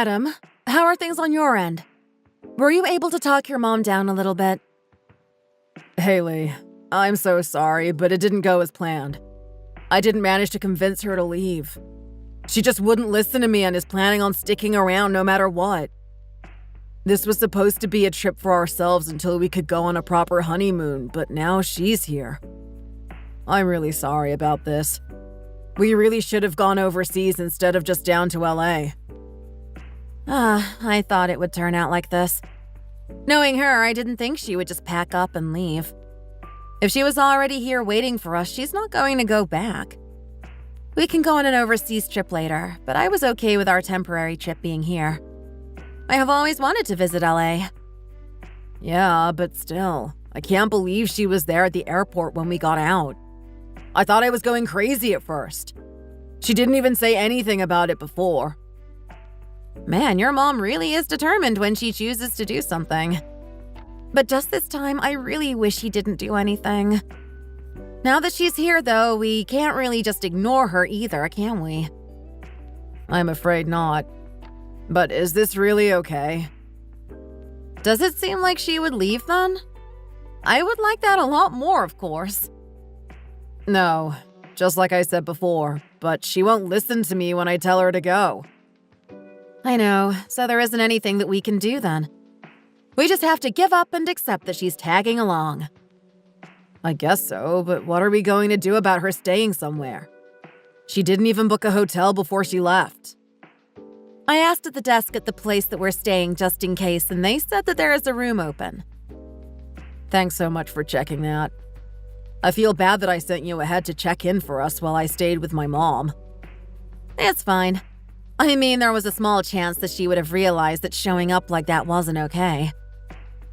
Adam, how are things on your end? Were you able to talk your mom down a little bit? Haley, I'm so sorry, but it didn't go as planned. I didn't manage to convince her to leave. She just wouldn't listen to me and is planning on sticking around no matter what. This was supposed to be a trip for ourselves until we could go on a proper honeymoon, but now she's here. I'm really sorry about this. We really should have gone overseas instead of just down to LA. I thought it would turn out like this. Knowing her, I didn't think she would just pack up and leave. If she was already here waiting for us, she's not going to go back. We can go on an overseas trip later, but I was okay with our temporary trip being here. I have always wanted to visit LA. Yeah, but still, I can't believe she was there at the airport when we got out. I thought I was going crazy at first. She didn't even say anything about it before. Man, your mom really is determined when she chooses to do something. But just this time, I really wish he didn't do anything. Now that she's here, though, we can't really just ignore her either, can we? I'm afraid not. But is this really okay? Does it seem like she would leave then? I would like that a lot more, of course. No, just like I said before, but she won't listen to me when I tell her to go. I know, so there isn't anything that we can do then. We just have to give up and accept that she's tagging along. I guess so, but what are we going to do about her staying somewhere? She didn't even book a hotel before she left. I asked at the desk at the place that we're staying just in case, and they said that there is a room open. Thanks so much for checking that. I feel bad that I sent you ahead to check in for us while I stayed with my mom. It's fine. I mean, there was a small chance that she would have realized that showing up like that wasn't okay.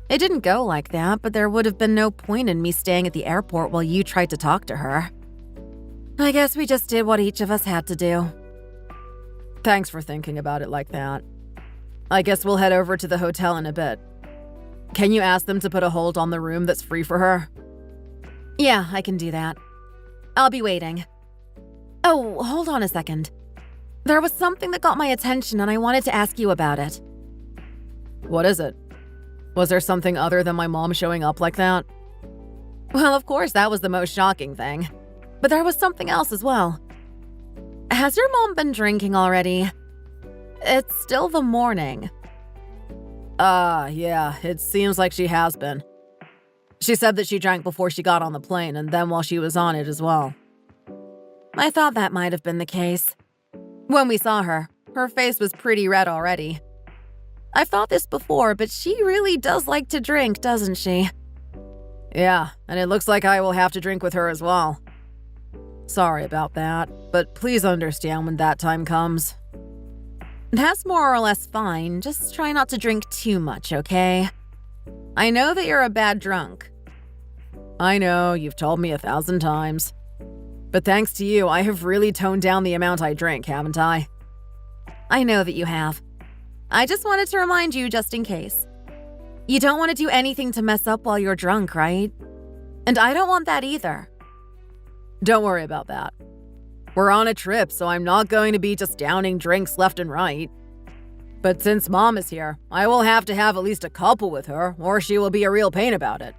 It didn't go like that, but there would have been no point in me staying at the airport while you tried to talk to her. I guess we just did what each of us had to do. Thanks for thinking about it like that. I guess we'll head over to the hotel in a bit. Can you ask them to put a hold on the room that's free for her? Yeah, I can do that. I'll be waiting. Oh, hold on a second. There was something that got my attention and I wanted to ask you about it. What is it? Was there something other than my mom showing up like that? Well, of course, that was the most shocking thing. But there was something else as well. Has your mom been drinking already? It's still the morning. Yeah, it seems like she has been. She said that she drank before she got on the plane and then while she was on it as well. I thought that might have been the case. When we saw her, her face was pretty red already. I've thought this before, but she really does like to drink, doesn't she? Yeah, and it looks like I will have to drink with her as well. Sorry about that, but please understand when that time comes. That's more or less fine. Just try not to drink too much, okay? I know that you're a bad drunk. I know, you've told me 1,000 times. But thanks to you, I have really toned down the amount I drink, haven't I? I know that you have. I just wanted to remind you just in case. You don't want to do anything to mess up while you're drunk, right? And I don't want that either. Don't worry about that. We're on a trip, so I'm not going to be just downing drinks left and right. But since Mom is here, I will have to have at least a couple with her, or she will be a real pain about it.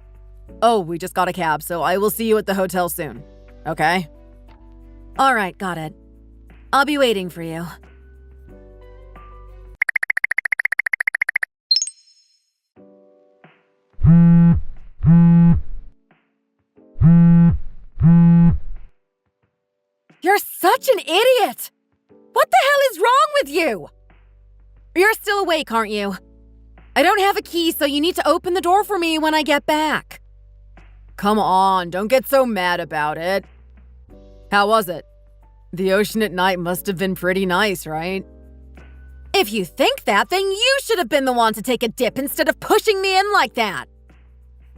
Oh, we just got a cab, so I will see you at the hotel soon. Okay? All right, got it. I'll be waiting for you. You're such an idiot! What the hell is wrong with you? You're still awake, aren't you? I don't have a key, so you need to open the door for me when I get back. Come on, don't get so mad about it. How was it? The ocean at night must have been pretty nice, right? If you think that, then you should have been the one to take a dip instead of pushing me in like that.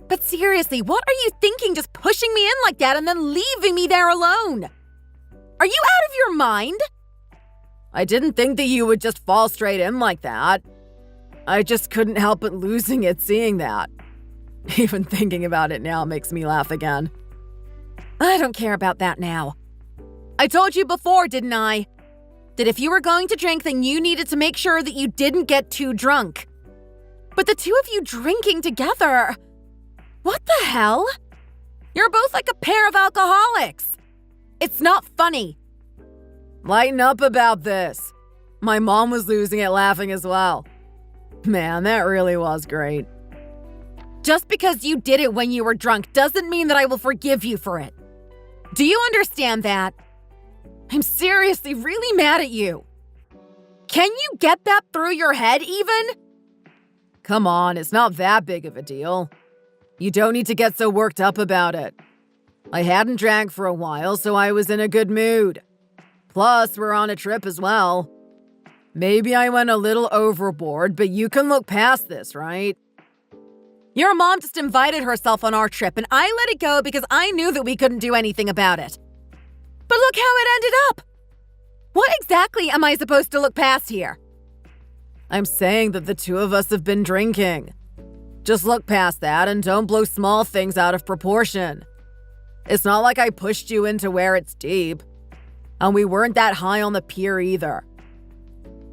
But seriously, what are you thinking just pushing me in like that and then leaving me there alone? Are you out of your mind? I didn't think that you would just fall straight in like that. I just couldn't help but losing it seeing that. Even thinking about it now makes me laugh again. I don't care about that now. I told you before, didn't I? that if you were going to drink, then you needed to make sure that you didn't get too drunk. But the two of you drinking together… What the hell? You're both like a pair of alcoholics. It's not funny. Lighten up about this. My mom was losing it laughing as well. Man, that really was great. Just because you did it when you were drunk doesn't mean that I will forgive you for it. Do you understand that? I'm seriously really mad at you. Can you get that through your head even? Come on, it's not that big of a deal. You don't need to get so worked up about it. I hadn't drank for a while, so I was in a good mood. Plus, we're on a trip as well. Maybe I went a little overboard, but you can look past this, right? Your mom just invited herself on our trip, and I let it go because I knew that we couldn't do anything about it. But look how it ended up! What exactly am I supposed to look past here? I'm saying that the two of us have been drinking. Just look past that and don't blow small things out of proportion. It's not like I pushed you into where it's deep. And we weren't that high on the pier either.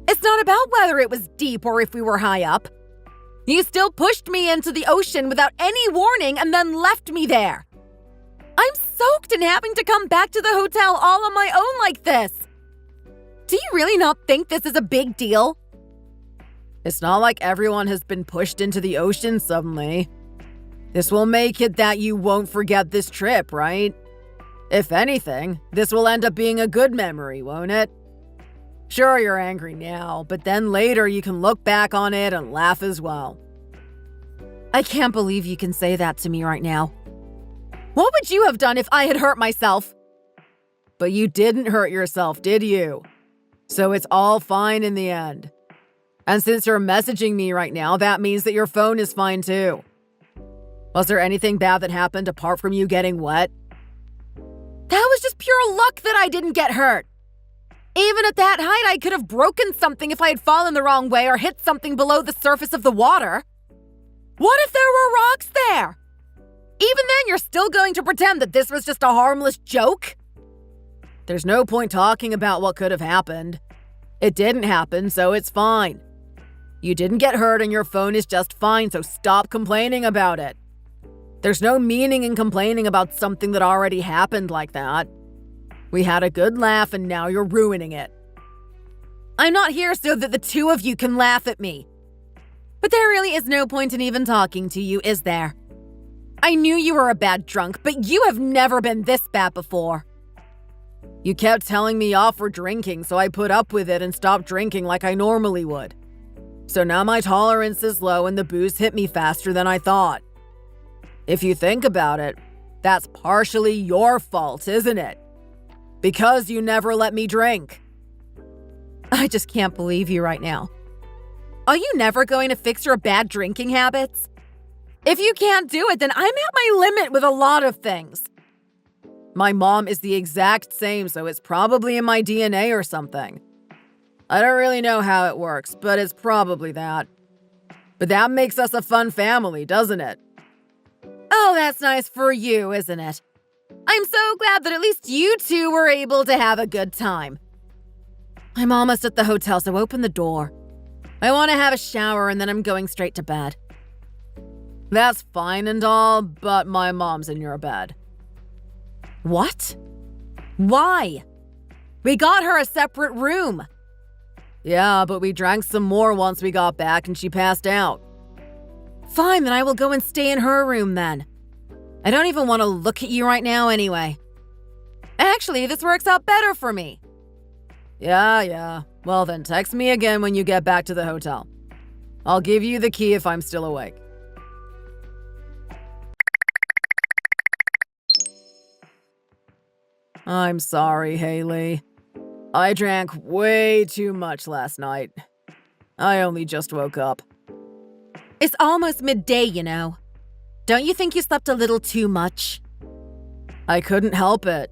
It's not about whether it was deep or if we were high up. You still pushed me into the ocean without any warning and then left me there. I'm soaked and having to come back to the hotel all on my own like this. Do you really not think this is a big deal? It's not like everyone has been pushed into the ocean suddenly. This will make it that you won't forget this trip, right? If anything, this will end up being a good memory, won't it? Sure, you're angry now, but then later you can look back on it and laugh as well. I can't believe you can say that to me right now. What would you have done if I had hurt myself? But you didn't hurt yourself, did you? So it's all fine in the end. And since you're messaging me right now, that means that your phone is fine too. Was there anything bad that happened apart from you getting wet? That was just pure luck that I didn't get hurt. Even at that height, I could have broken something if I had fallen the wrong way or hit something below the surface of the water. What if there were rocks there? Even then, you're still going to pretend that this was just a harmless joke? There's no point talking about what could have happened. It didn't happen, so it's fine. You didn't get hurt and your phone is just fine, so stop complaining about it. There's no meaning in complaining about something that already happened like that. We had a good laugh and now you're ruining it. I'm not here so that the two of you can laugh at me. But there really is no point in even talking to you, is there? I knew you were a bad drunk, but you have never been this bad before. You kept telling me off for drinking, so I put up with it and stopped drinking like I normally would. So now my tolerance is low and the booze hit me faster than I thought. If you think about it, that's partially your fault, isn't it? Because you never let me drink. I just can't believe you right now. Are you never going to fix your bad drinking habits? If you can't do it, then I'm at my limit with a lot of things. My mom is the exact same, so it's probably in my DNA or something. I don't really know how it works, but it's probably that. But that makes us a fun family, doesn't it? Oh, that's nice for you, isn't it? I'm so glad that at least you two were able to have a good time. I'm almost at the hotel, so open the door. I want to have a shower and then I'm going straight to bed. That's fine and all, but my mom's in your bed. What? Why? We got her a separate room. Yeah, but we drank some more once we got back and she passed out. Fine, then I will go and stay in her room then. I don't even want to look at you right now anyway. Actually, this works out better for me. Yeah. Well then, text me again when you get back to the hotel. I'll give you the key if I'm still awake. I'm sorry, Haley. I drank way too much last night. I only just woke up. It's almost midday, you know. Don't you think you slept a little too much? I couldn't help it.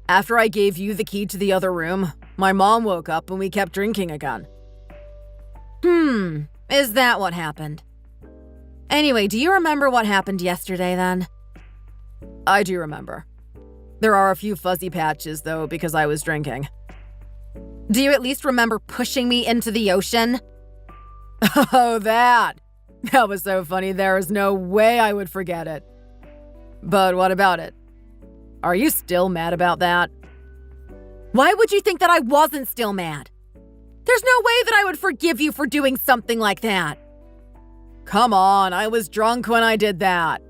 After I gave you the key to the other room, my mom woke up and we kept drinking again. Is that what happened? Anyway, do you remember what happened yesterday then? I do remember. There are a few fuzzy patches, though, because I was drinking. Do you at least remember pushing me into the ocean? Oh, that. That was so funny, there is no way I would forget it. But what about it? Are you still mad about that? Why would you think that I wasn't still mad? There's no way that I would forgive you for doing something like that. Come on, I was drunk when I did that.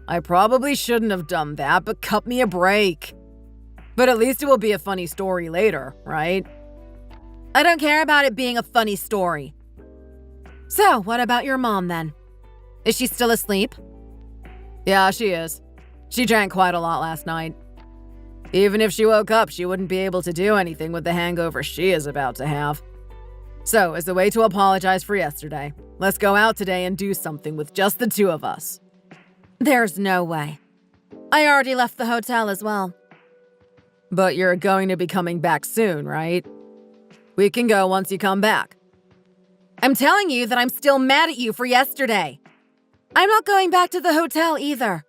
I probably shouldn't have done that, but cut me a break. But at least it will be a funny story later, right? I don't care about it being a funny story. So, what about your mom then? Is she still asleep? Yeah, she is. She drank quite a lot last night. Even if she woke up, she wouldn't be able to do anything with the hangover she is about to have. So, as a way to apologize for yesterday, let's go out today and do something with just the two of us. There's no way. I already left the hotel as well. But you're going to be coming back soon, right? We can go once you come back. I'm telling you that I'm still mad at you for yesterday. I'm not going back to the hotel either.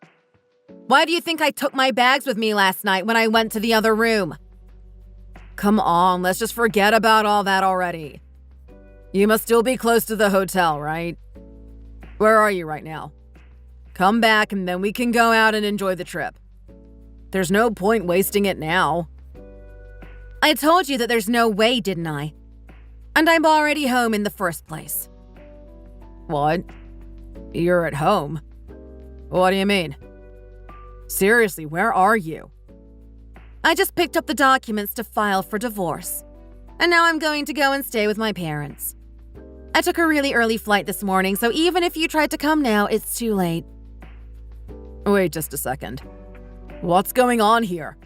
Why do you think I took my bags with me last night when I went to the other room? Come on, let's just forget about all that already. You must still be close to the hotel, right? Where are you right now? Come back and then we can go out and enjoy the trip. There's no point wasting it now. I told you that there's no way, didn't I? And I'm already home in the first place. What? You're at home? What do you mean? Seriously, where are you? I just picked up the documents to file for divorce. And now I'm going to go and stay with my parents. I took a really early flight this morning, so even if you tried to come now, it's too late. Wait just a second. What's going on here?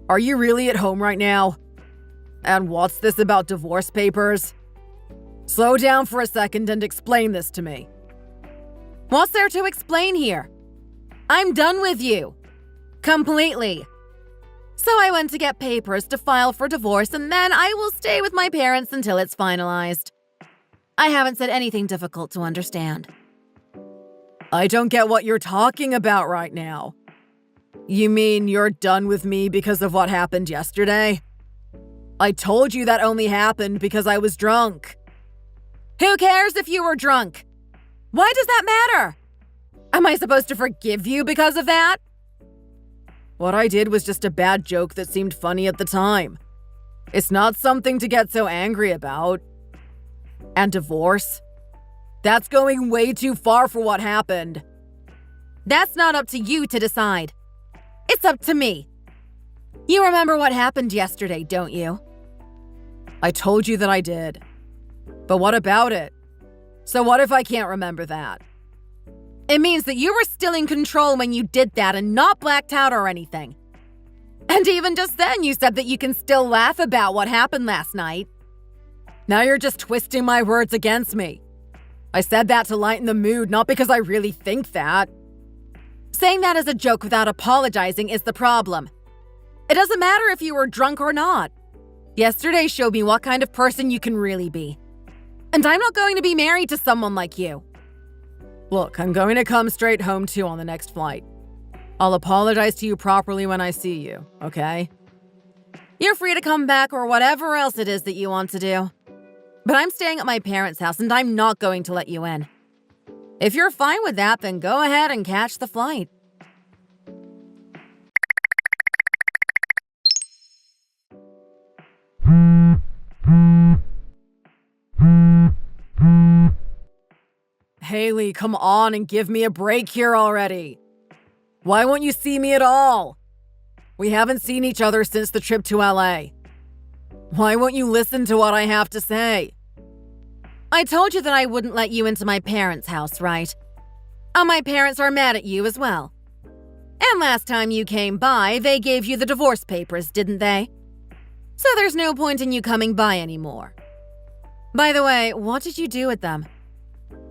Are you really at home right now? And what's this about divorce papers? Slow down for a second and explain this to me. What's there to explain here? I'm done with you. Completely. So I went to get papers to file for divorce, and then I will stay with my parents until it's finalized. I haven't said anything difficult to understand. I don't get what you're talking about right now. You mean you're done with me because of what happened yesterday? I told you that only happened because I was drunk. Who cares if you were drunk? Why does that matter? Am I supposed to forgive you because of that? What I did was just a bad joke that seemed funny at the time. It's not something to get so angry about. And divorce? That's going way too far for what happened. That's not up to you to decide. It's up to me. You remember what happened yesterday, don't you? I told you that I did. But what about it? So what if I can't remember that? It means that you were still in control when you did that and not blacked out or anything. And even just then, you said that you can still laugh about what happened last night. Now you're just twisting my words against me. I said that to lighten the mood, not because I really think that. Saying that as a joke without apologizing is the problem. It doesn't matter if you were drunk or not. Yesterday showed me what kind of person you can really be. And I'm not going to be married to someone like you. Look, I'm going to come straight home too on the next flight. I'll apologize to you properly when I see you, okay? You're free to come back or whatever else it is that you want to do. But I'm staying at my parents' house and I'm not going to let you in. If you're fine with that, then go ahead and catch the flight. Haley, come on and give me a break here already. Why won't you see me at all? We haven't seen each other since the trip to LA. Why won't you listen to what I have to say? I told you that I wouldn't let you into my parents' house, right? And my parents are mad at you as well. And last time you came by, they gave you the divorce papers, didn't they? So there's no point in you coming by anymore. By the way, what did you do with them?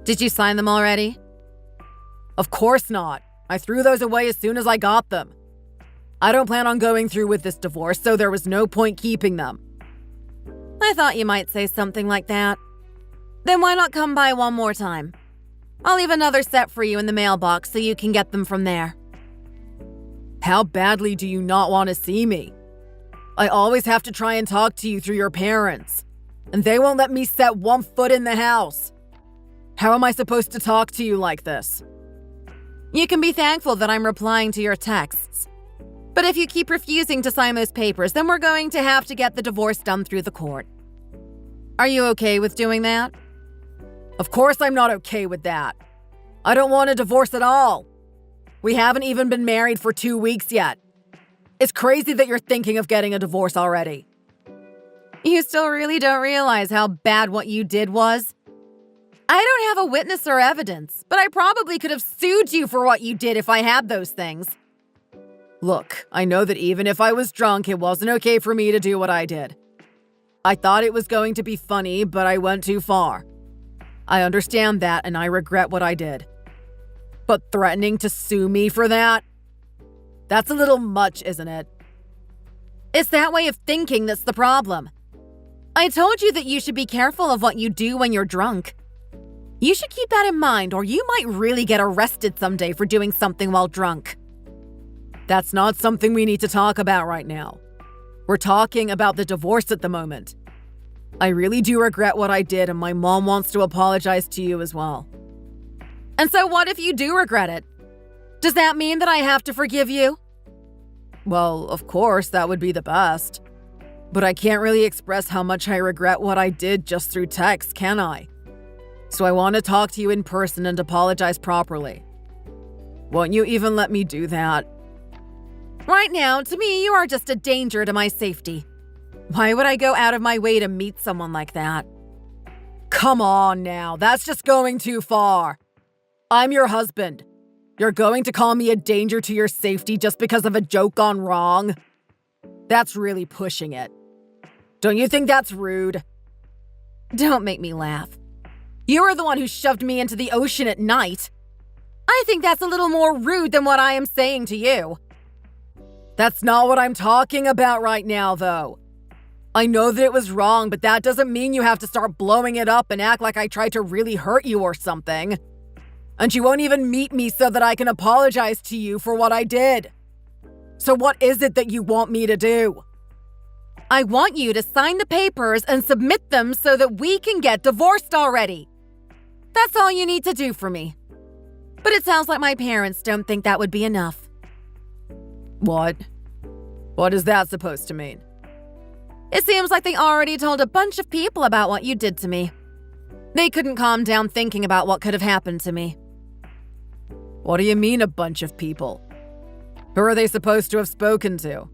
Did you sign them already? Of course not. I threw those away as soon as I got them. I don't plan on going through with this divorce, so there was no point keeping them. I thought you might say something like that. Then why not come by one more time? I'll leave another set for you in the mailbox so you can get them from there. How badly do you not want to see me? I always have to try and talk to you through your parents, and they won't let me set one foot in the house. How am I supposed to talk to you like this? You can be thankful that I'm replying to your texts. But if you keep refusing to sign those papers, then we're going to have to get the divorce done through the court. Are you okay with doing that? Of course I'm not okay with that. I don't want a divorce at all. We haven't even been married for 2 weeks yet. It's crazy that you're thinking of getting a divorce already. You still really don't realize how bad what you did was? I don't have a witness or evidence, but I probably could have sued you for what you did if I had those things. Look, I know that even if I was drunk, it wasn't okay for me to do what I did. I thought it was going to be funny, but I went too far. I understand that, and I regret what I did. But threatening to sue me for that? That's a little much, isn't it? It's that way of thinking that's the problem. I told you that you should be careful of what you do when you're drunk. You should keep that in mind, or you might really get arrested someday for doing something while drunk. That's not something we need to talk about right now. We're talking about the divorce at the moment. I really do regret what I did, and my mom wants to apologize to you as well. And so what if you do regret it? Does that mean that I have to forgive you? Well, of course, that would be the best. But I can't really express how much I regret what I did just through text, can I? So I want to talk to you in person and apologize properly. Won't you even let me do that? Right now, to me, you are just a danger to my safety. Why would I go out of my way to meet someone like that? Come on now, that's just going too far. I'm your husband. You're going to call me a danger to your safety just because of a joke gone wrong? That's really pushing it. Don't you think that's rude? Don't make me laugh. You were the one who shoved me into the ocean at night. I think that's a little more rude than what I am saying to you. That's not what I'm talking about right now, though. I know that it was wrong, but that doesn't mean you have to start blowing it up and act like I tried to really hurt you or something. And you won't even meet me so that I can apologize to you for what I did. So what is it that you want me to do? I want you to sign the papers and submit them so that we can get divorced already. That's all you need to do for me. But it sounds like my parents don't think that would be enough. What? What is that supposed to mean? It seems like they already told a bunch of people about what you did to me. They couldn't calm down thinking about what could have happened to me. What do you mean, a bunch of people? Who are they supposed to have spoken to?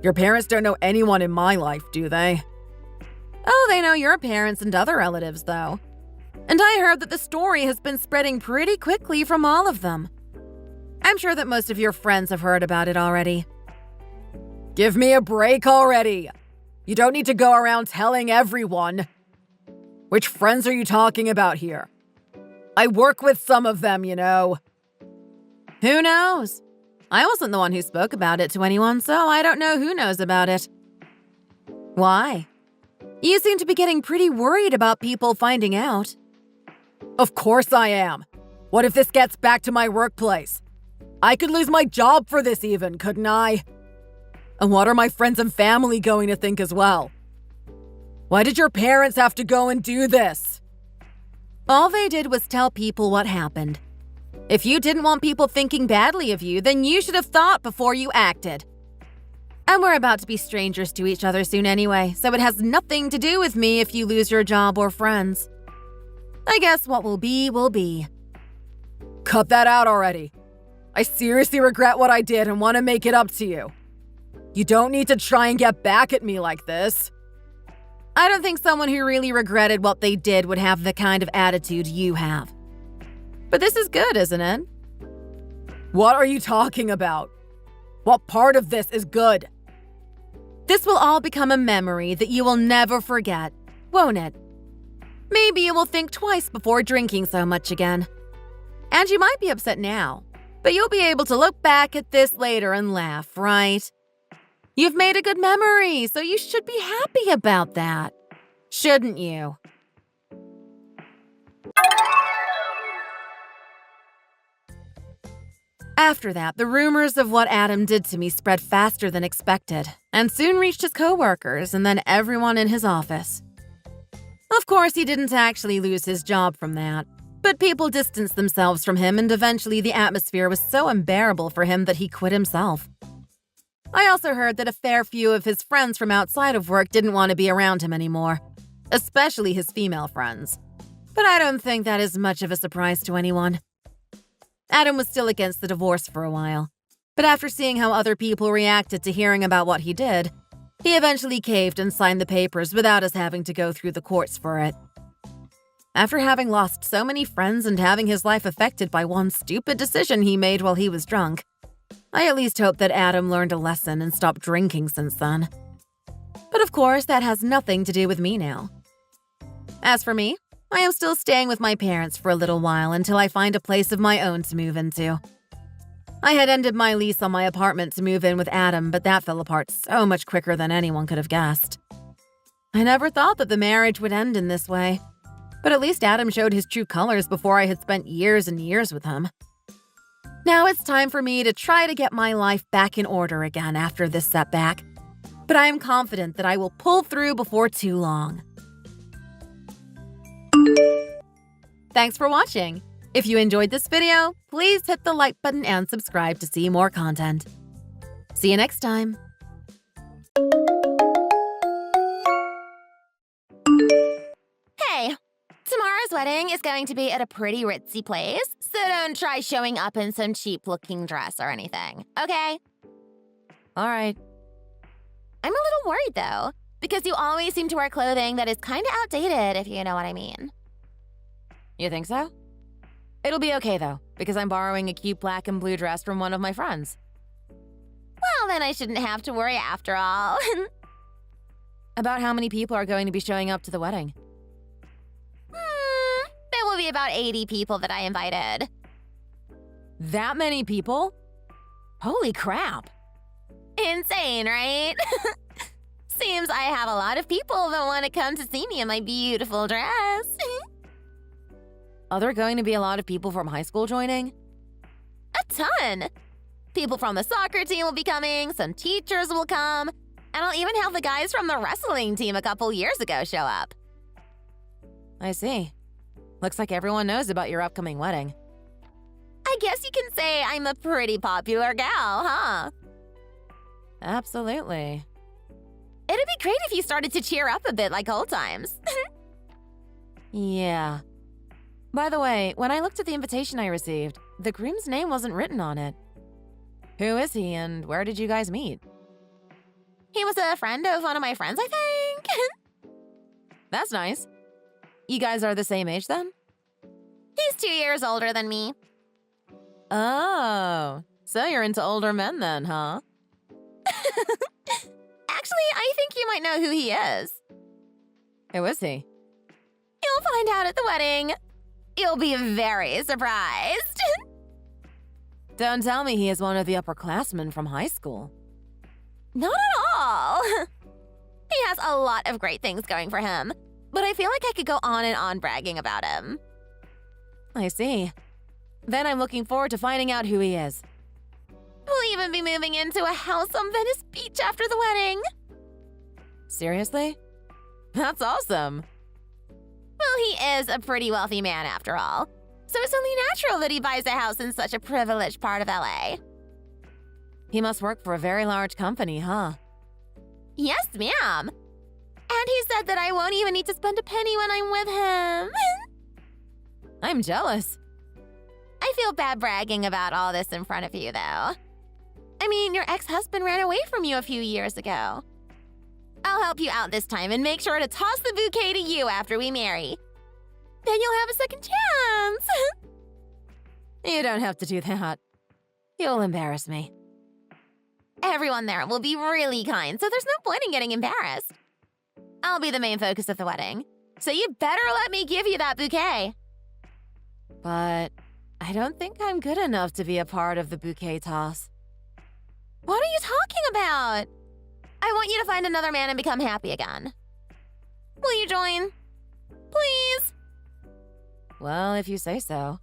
Your parents don't know anyone in my life, do they? Oh, they know your parents and other relatives, though. And I heard that the story has been spreading pretty quickly from all of them. I'm sure that most of your friends have heard about it already. Give me a break already. You don't need to go around telling everyone. Which friends are you talking about here? I work with some of them, you know. Who knows? I wasn't the one who spoke about it to anyone, so I don't know who knows about it. Why? You seem to be getting pretty worried about people finding out. Of course I am. What if this gets back to my workplace? I could lose my job for this even, couldn't I? And what are my friends and family going to think as well? Why did your parents have to go and do this? All they did was tell people what happened. If you didn't want people thinking badly of you, then you should have thought before you acted. And we're about to be strangers to each other soon anyway, so it has nothing to do with me if you lose your job or friends. I guess what will be, will be. Cut that out already. I seriously regret what I did and want to make it up to you. You don't need to try and get back at me like this. I don't think someone who really regretted what they did would have the kind of attitude you have. But this is good, isn't it? What are you talking about? What part of this is good? This will all become a memory that you will never forget, won't it? Maybe you will think twice before drinking so much again. And you might be upset now, but you'll be able to look back at this later and laugh, right? You've made a good memory, so you should be happy about that, shouldn't you? After that, the rumors of what Adam did to me spread faster than expected, and soon reached his coworkers and then everyone in his office. Of course, he didn't actually lose his job from that, but people distanced themselves from him, and eventually the atmosphere was so unbearable for him that he quit himself. I also heard that a fair few of his friends from outside of work didn't want to be around him anymore, especially his female friends. But I don't think that is much of a surprise to anyone. Adam was still against the divorce for a while, but after seeing how other people reacted to hearing about what he did, he eventually caved and signed the papers without us having to go through the courts for it. After having lost so many friends and having his life affected by one stupid decision he made while he was drunk, I at least hope that Adam learned a lesson and stopped drinking since then. But of course, that has nothing to do with me now. As for me, I am still staying with my parents for a little while until I find a place of my own to move into. I had ended my lease on my apartment to move in with Adam, but that fell apart so much quicker than anyone could have guessed. I never thought that the marriage would end in this way, but at least Adam showed his true colors before I had spent years and years with him. Now it's time for me to try to get my life back in order again after this setback, but I am confident that I will pull through before too long. Thanks for watching. If you enjoyed this video, please hit the like button and subscribe to see more content. See you next time. Hey, tomorrow's wedding is going to be at a pretty ritzy place, so don't try showing up in some cheap-looking dress or anything, okay? All right. I'm a little worried, though, because you always seem to wear clothing that is kind of outdated, if you know what I mean. You think so? It'll be okay, though, because I'm borrowing a cute black and blue dress from one of my friends. Well, then I shouldn't have to worry after all. About how many people are going to be showing up to the wedding? There will be about 80 people that I invited. That many people? Holy crap. Insane, right? Seems I have a lot of people that want to come to see me in my beautiful dress. Are there going to be a lot of people from high school joining? A ton! People from the soccer team will be coming, some teachers will come, and I'll even have the guys from the wrestling team a couple years ago show up. I see. Looks like everyone knows about your upcoming wedding. I guess you can say I'm a pretty popular gal, huh? Absolutely. It'd be great if you started to cheer up a bit like old times. Yeah. By the way, when I looked at the invitation I received, the groom's name wasn't written on it. Who is he and where did you guys meet? He was a friend of one of my friends, I think. That's nice. You guys are the same age then? He's 2 years older than me. Oh, so you're into older men then, huh? Actually, I think you might know who he is. Who is he? You'll find out at the wedding. You'll be very surprised. Don't tell me he is one of the upperclassmen from high school. Not at all. He has a lot of great things going for him, but I feel like I could go on and on bragging about him. I see. Then I'm looking forward to finding out who he is. We'll even be moving into a house on Venice Beach after the wedding. Seriously? That's awesome. Well, he is a pretty wealthy man after all, so it's only natural that he buys a house in such a privileged part of LA. He must work for a very large company, huh? Yes, ma'am. And he said that I won't even need to spend a penny when I'm with him. I'm jealous. I feel bad bragging about all this in front of you, though. I mean, your ex-husband ran away from you a few years ago. I'll help you out this time and make sure to toss the bouquet to you after we marry. Then you'll have a second chance. You don't have to do that. You'll embarrass me. Everyone there will be really kind, so there's no point in getting embarrassed. I'll be the main focus of the wedding, so you better let me give you that bouquet. But I don't think I'm good enough to be a part of the bouquet toss. What are you talking about? I want you to find another man and become happy again. Will you join? Please? Well, if you say so.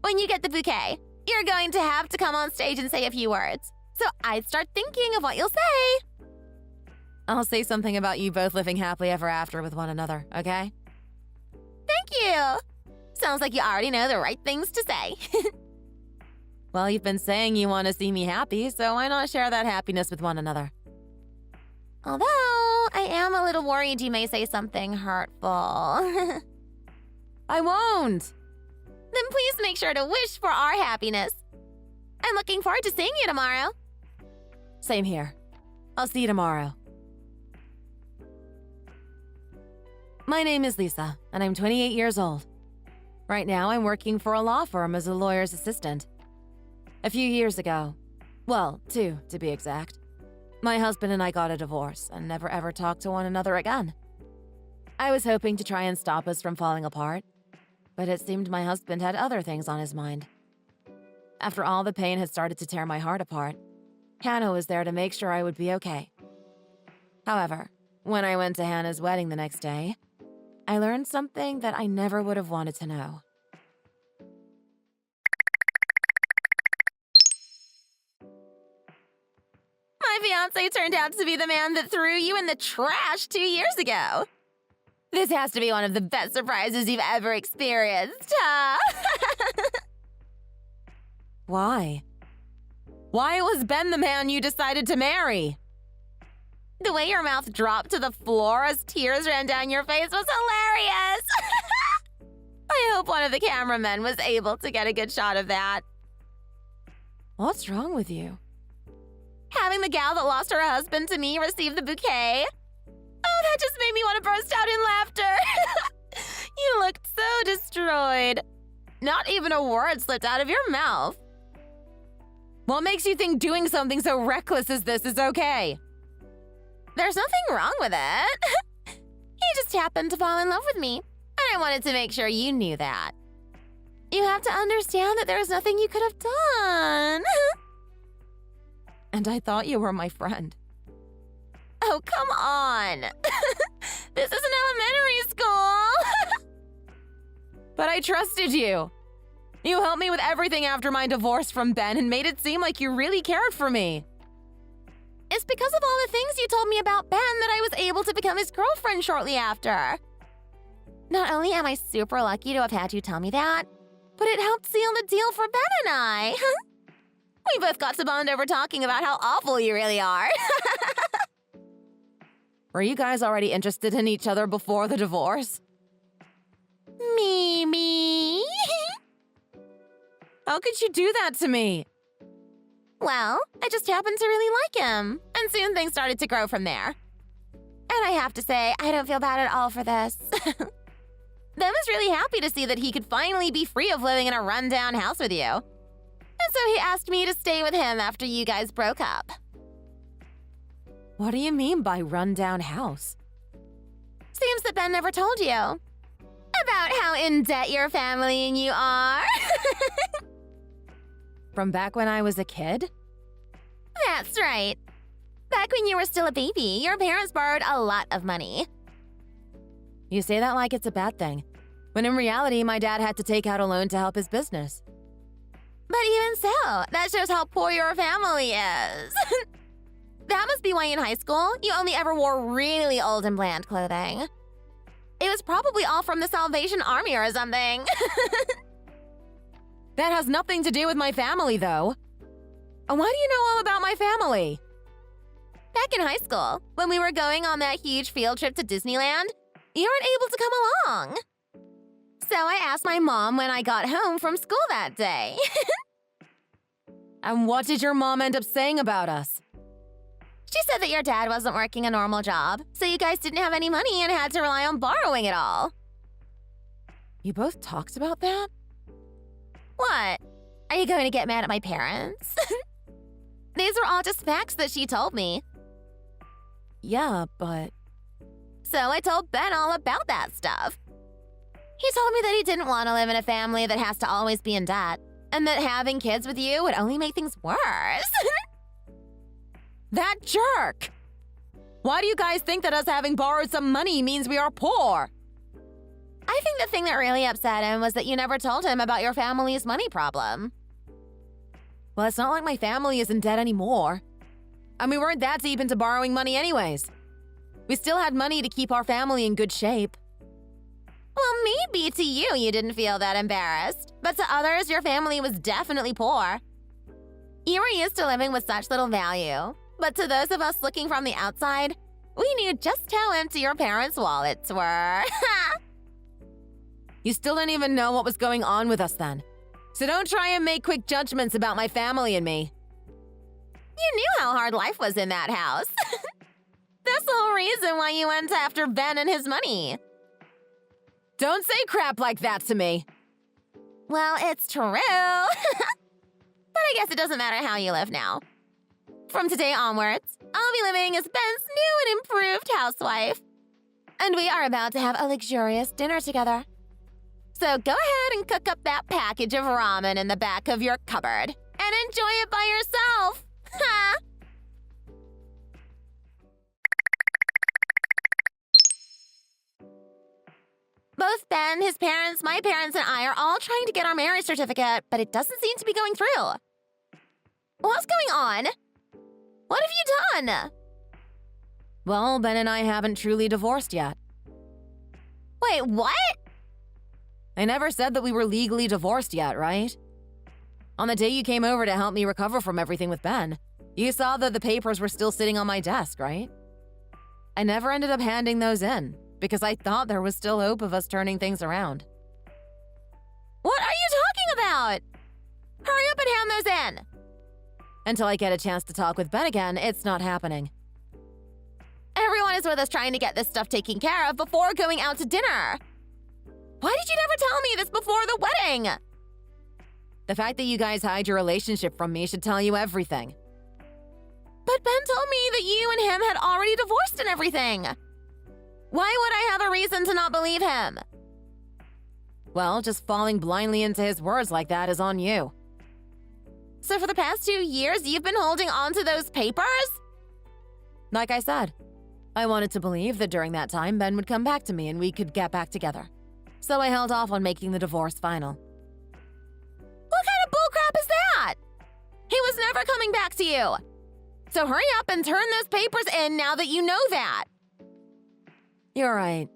When you get the bouquet, you're going to have to come on stage and say a few words. So I'd start thinking of what you'll say. I'll say something about you both living happily ever after with one another, okay? Thank you. Sounds like you already know the right things to say. Well, you've been saying you want to see me happy, so why not share that happiness with one another? Although, I am a little worried you may say something hurtful. I won't! Then please make sure to wish for our happiness. I'm looking forward to seeing you tomorrow. Same here. I'll see you tomorrow. My name is Lisa, and I'm 28 years old. Right now, I'm working for a law firm as a lawyer's assistant. A few years ago, well, 2 to be exact, my husband and I got a divorce and never ever talked to one another again. I was hoping to try and stop us from falling apart, but it seemed my husband had other things on his mind. After all the pain had started to tear my heart apart, Hannah was there to make sure I would be okay. However, when I went to Hannah's wedding the next day, I learned something that I never would have wanted to know. My fiancé turned out to be the man that threw you in the trash 2 years ago. This has to be one of the best surprises you've ever experienced, huh? Why? Why was Ben the man you decided to marry? The way your mouth dropped to the floor as tears ran down your face was hilarious. I hope one of the cameramen was able to get a good shot of that. What's wrong with you? Having the gal that lost her husband to me receive the bouquet. Oh, that just made me want to burst out in laughter. You looked so destroyed. Not even a word slipped out of your mouth. What makes you think doing something so reckless as this is okay? There's nothing wrong with it. He just happened to fall in love with me, and I wanted to make sure you knew that. You have to understand that there's nothing you could have done. And I thought you were my friend. Oh, come on. This is an elementary school. But I trusted you. You helped me with everything after my divorce from Ben and made it seem like you really cared for me. It's because of all the things you told me about Ben that I was able to become his girlfriend shortly after. Not only am I super lucky to have had you tell me that, but it helped seal the deal for Ben and I. We both got to bond over talking about how awful you really are. Were you guys already interested in each other before the divorce? Me. How could you do that to me? Well, I just happened to really like him, and soon things started to grow from there. And I have to say, I don't feel bad at all for this. Ben was really happy to see that he could finally be free of living in a rundown house with you. And so he asked me to stay with him after you guys broke up. What do you mean by rundown house? Seems that Ben never told you about how in debt your family and you are. From back when I was a kid? That's right. Back when you were still a baby, your parents borrowed a lot of money. You say that like it's a bad thing, when in reality, my dad had to take out a loan to help his business. But even so, that shows how poor your family is. That must be why in high school, you only ever wore really old and bland clothing. It was probably all from the Salvation Army or something. That has nothing to do with my family, though. And why do you know all about my family? Back in high school, when we were going on that huge field trip to Disneyland, you weren't able to come along. So I asked my mom when I got home from school that day. And what did your mom end up saying about us? She said that your dad wasn't working a normal job, so you guys didn't have any money and had to rely on borrowing it all. You both talked about that? What? Are you going to get mad at my parents? These were all just facts that she told me. Yeah, but... So I told Ben all about that stuff. He told me that he didn't want to live in a family that has to always be in debt, and that having kids with you would only make things worse. That jerk! Why do you guys think that us having borrowed some money means we are poor? I think the thing that really upset him was that you never told him about your family's money problem. Well, it's not like my family is in debt anymore. And we weren't that deep into borrowing money anyways. We still had money to keep our family in good shape. Well, maybe to you didn't feel that embarrassed, but to others, your family was definitely poor. You were used to living with such little value, but to those of us looking from the outside, we knew just how empty your parents' wallets were. You still don't even know what was going on with us then. So don't try and make quick judgments about my family and me. You knew how hard life was in that house. That's the whole reason why you went after Ben and his money. Don't say crap like that to me. Well, it's true. But I guess it doesn't matter how you live now. From today onwards, I'll be living as Ben's new and improved housewife. And we are about to have a luxurious dinner together. So go ahead and cook up that package of ramen in the back of your cupboard and enjoy it by yourself. Ha! Both Ben, his parents, my parents, and I are all trying to get our marriage certificate, but it doesn't seem to be going through. What's going on? What have you done? Well, Ben and I haven't truly divorced yet. Wait, what? I never said that we were legally divorced yet, right? On the day you came over to help me recover from everything with Ben, you saw that the papers were still sitting on my desk, right? I never ended up handing those in because I thought there was still hope of us turning things around. What are you talking about? Hurry up and hand those in. Until I get a chance to talk with Ben again, it's not happening. Everyone is with us trying to get this stuff taken care of before going out to dinner. Why did you never tell me this before the wedding? The fact that you guys hide your relationship from me should tell you everything. But Ben told me that you and him had already divorced and everything. Why would I have a reason to not believe him? Well, just falling blindly into his words like that is on you. So for the past 2 years, you've been holding on to those papers? Like I said, I wanted to believe that during that time, Ben would come back to me and we could get back together. So I held off on making the divorce final. What kind of bullcrap is that? He was never coming back to you. So hurry up and turn those papers in now that you know that. You're right.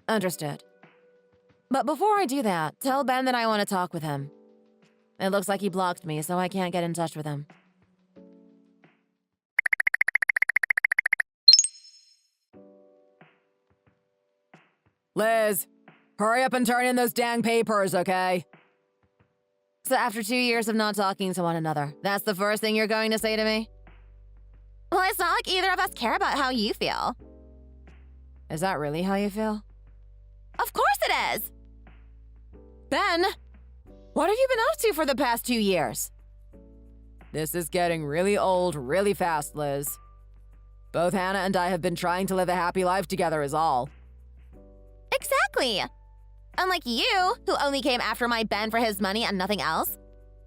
Understood. But before I do that, tell Ben that I want to talk with him. It looks like he blocked me, so I can't get in touch with him. Liz, hurry up and turn in those dang papers, okay? So after 2 years of not talking to one another, that's the first thing you're going to say to me? Well, it's not like either of us care about how you feel. Is that really how you feel? Of course it is. Ben, what have you been up to for the past 2 years? This is getting really old really fast, Liz. Both Hannah and I have been trying to live a happy life together is all. Exactly. Unlike you, who only came after my Ben for his money and nothing else,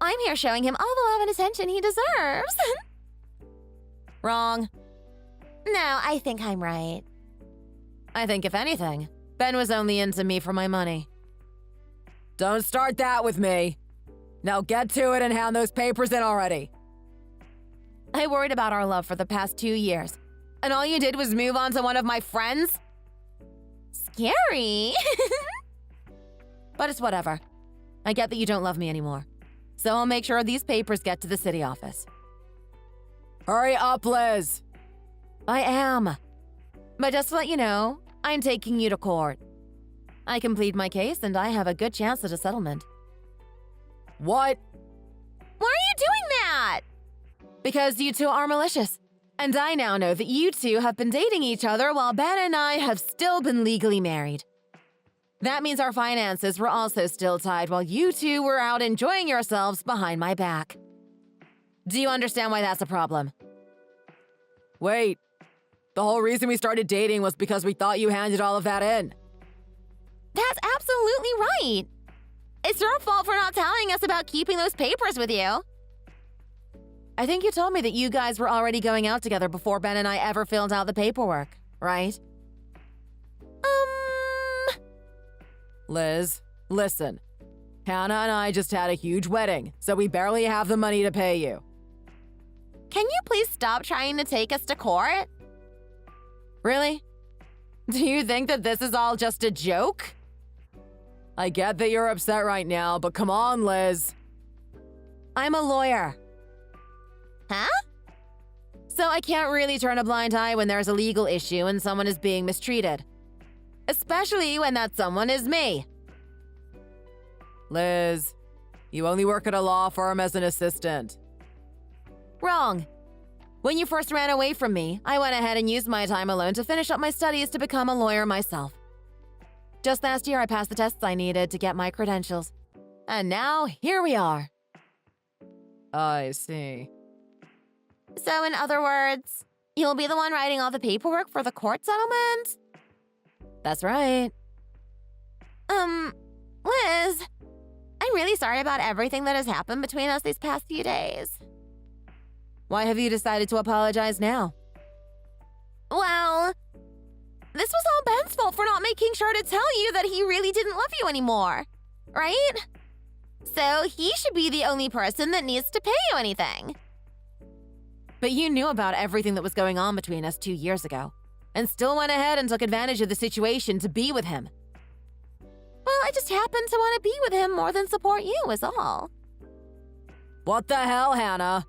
I'm here showing him all the love and attention he deserves. Wrong. No, I think I'm right. I think if anything, Ben was only into me for my money. Don't start that with me. Now get to it and hand those papers in already. I worried about our love for the past 2 years, and all you did was move on to one of my friends? Scary. But it's whatever. I get that you don't love me anymore. So I'll make sure these papers get to the city office. Hurry up, Liz. I am. But just to let you know, I'm taking you to court. I can plead my case and I have a good chance at a settlement. What? Why are you doing that? Because you two are malicious. And I now know that you two have been dating each other while Ben and I have still been legally married. That means our finances were also still tied while you two were out enjoying yourselves behind my back. Do you understand why that's a problem? Wait. The whole reason we started dating was because we thought you handed all of that in. That's absolutely right. It's your fault for not telling us about keeping those papers with you. I think you told me that you guys were already going out together before Ben and I ever filled out the paperwork, right? Liz, listen. Hannah and I just had a huge wedding, so we barely have the money to pay you. Can you please stop trying to take us to court? Really? Do you think that this is all just a joke? I get that you're upset right now, but come on, Liz. I'm a lawyer, Huh? so I can't really turn a blind eye when there's a legal issue and someone is being mistreated. Especially when that someone is me. Liz, you only work at a law firm as an assistant. Wrong. When you first ran away from me, I went ahead and used my time alone to finish up my studies to become a lawyer myself. Just last year, I passed the tests I needed to get my credentials. And now, here we are. I see. So, in other words, you'll be the one writing all the paperwork for the court settlement? That's right. Liz, I'm really sorry about everything that has happened between us these past few days. Why have you decided to apologize now? Well, this was all Ben's fault for not making sure to tell you that he really didn't love you anymore, right? So he should be the only person that needs to pay you anything. But you knew about everything that was going on between us 2 years ago, and still went ahead and took advantage of the situation to be with him. Well, I just happen to want to be with him more than support you, is all. What the hell, Hannah?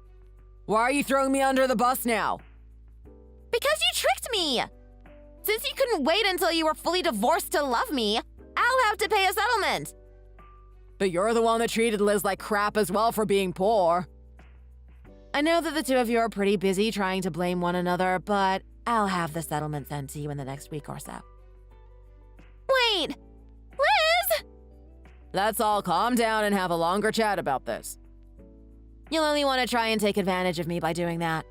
Why are you throwing me under the bus now? Because you tricked me! Since you couldn't wait until you were fully divorced to love me, I'll have to pay a settlement. But you're the one that treated Liz like crap as well for being poor. I know that the two of you are pretty busy trying to blame one another, but I'll have the settlement sent to you in the next week or so. Wait! Liz! Let's all calm down and have a longer chat about this. You'll only want to try and take advantage of me by doing that.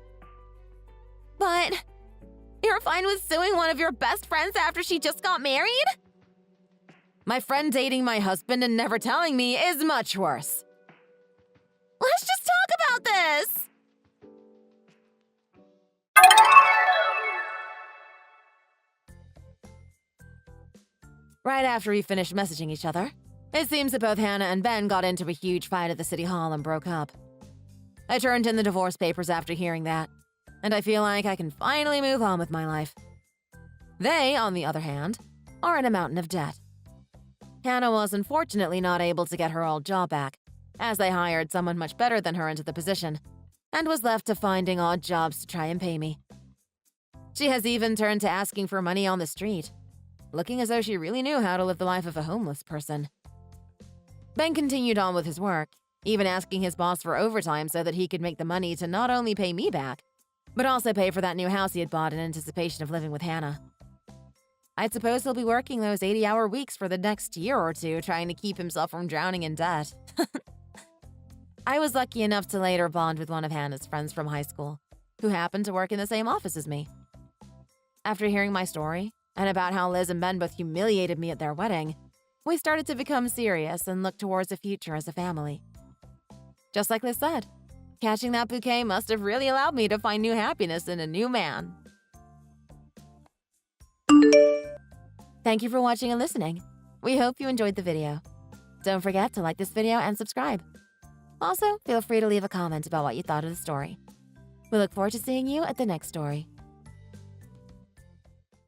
But you're fine with suing one of your best friends after she just got married? My friend dating my husband and never telling me is much worse. Let's just talk about this! Right after we finished messaging each other, it seems that both Hannah and Ben got into a huge fight at the city hall and broke up. I turned in the divorce papers after hearing that, and I feel like I can finally move on with my life. They, on the other hand, are in a mountain of debt. Hannah was unfortunately not able to get her old job back, as they hired someone much better than her into the position, and was left to finding odd jobs to try and pay me. She has even turned to asking for money on the street, looking as though she really knew how to live the life of a homeless person. Ben continued on with his work, even asking his boss for overtime so that he could make the money to not only pay me back, but also pay for that new house he had bought in anticipation of living with Hannah. I'd suppose he'll be working those 80-hour weeks for the next year or two trying to keep himself from drowning in debt. I was lucky enough to later bond with one of Hannah's friends from high school, who happened to work in the same office as me. After hearing my story, and about how Liz and Ben both humiliated me at their wedding, we started to become serious and look towards a future as a family. Just like Liz said, catching that bouquet must have really allowed me to find new happiness in a new man. Thank you for watching and listening. We hope you enjoyed the video. Don't forget to like this video and subscribe. Also, feel free to leave a comment about what you thought of the story. We look forward to seeing you at the next story.